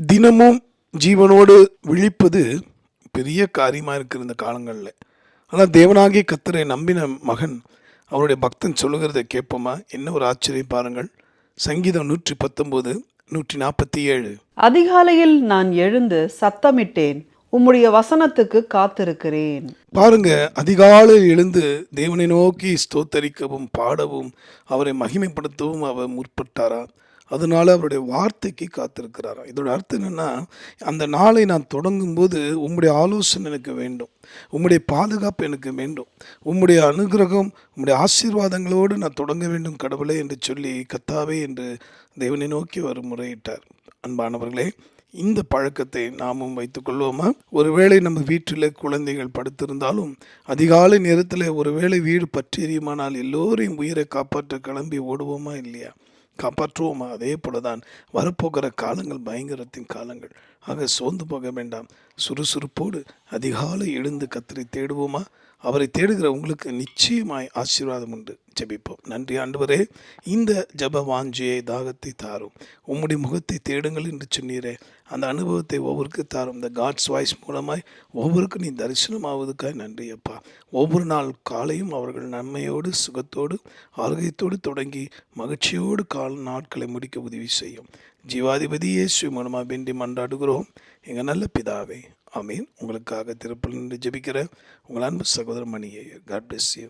தினமும் ஜீவனோடு விழிப்பது பெரிய காரியமாக இருக்கிற இந்த காலங்களில். ஆனால் தேவனாகிய கர்த்தரை நம்பின மகன் அவருடைய பக்தன் சொல்லுகிறதை கேட்போமா? என்ன ஒரு ஆச்சரியம் பாருங்கள். சங்கீதம் 119 147. அதிகாலையில் நான் எழுந்து சத்தமிட்டேன், உம்முடைய வசனத்துக்கு காத்திருக்கிறேன். பாருங்க, அதிகாலையில் எழுந்து தேவனை நோக்கி ஸ்தோத்தரிக்கவும் பாடவும் அவரை மகிமைப்படுத்தவும் அவர் முற்பட்டாரா. அதனால அவருடைய வார்த்தைக்கு காத்திருக்கிறாராம். இதோட அர்த்தம் என்னன்னா, அந்த நாளை நான் தொடங்கும்போது உம்முடைய ஆலோசனை எனக்கு வேண்டும், உம்முடைய பாதுகாப்பு எனக்கு வேண்டும், உம்முடைய அனுகிரகம் உம்முடைய ஆசீர்வாதங்களோடு நான் தொடங்க வேண்டும் கடவுளே என்று சொல்லி கத்தாவே என்று தேவனை நோக்கி அவர் முறையிட்டார். அன்பானவர்களே, இந்த பழக்கத்தை நாமும் வைத்துக்கொள்வோமா? ஒருவேளை நம்ம வீட்டில் குழந்தைகள் படுத்திருந்தாலும் அதிகாலை நேரத்தில் ஒருவேளை வீடு பற்றி எரியுமானால் எல்லோரையும் உயிரை காப்பாற்ற கிளம்பி ஓடுவோமா இல்லையா? காப்பாற்றுவோமா? அதே போலதான் வரப்போகிற காலங்கள் பயங்கரத்தின் காலங்கள். ஆக சோர்ந்து போக வேண்டாம். சுறுசுறுப்போடு அதிகாலை எழுந்து கர்த்தரை தேடுவோமா? அவரை தேடுகிற உங்களுக்கு நிச்சயமாய் ஆசீர்வாதம் உண்டு. ஜெபிப்போம். நன்றி ஆண்டவரே, இந்த ஜெப வாஞ்சியை தாகத்தை தாரும். உம்முடைய முகத்தை தேடுங்கள் என்று சொன்னீரே, அந்த அனுபவத்தை ஒவ்வொருக்கு தாரும். இந்த காட்ஸ் வாய்ஸ் மூலமாய் ஒவ்வொருக்கும் நீ தரிசனமாவதுக்காக நன்றி அப்பா. ஒவ்வொரு நாள் காலையும் அவர்கள் நன்மையோடு சுகத்தோடு ஆரோக்கியத்தோடு தொடங்கி மகிழ்ச்சியோடு நாட்களை முடிக்க உதவி செய்யும். ஜீவாதிபதி இயேசு மூலமாக வேண்டி மன்றாடுகிறோம் எங்கள் நல்ல பிதாவே, ஆமீன். உங்களுக்காக திருப்பலி நின்று ஜெபிக்கிற உங்கள் அன்பு சகோதர மணியை. God bless you.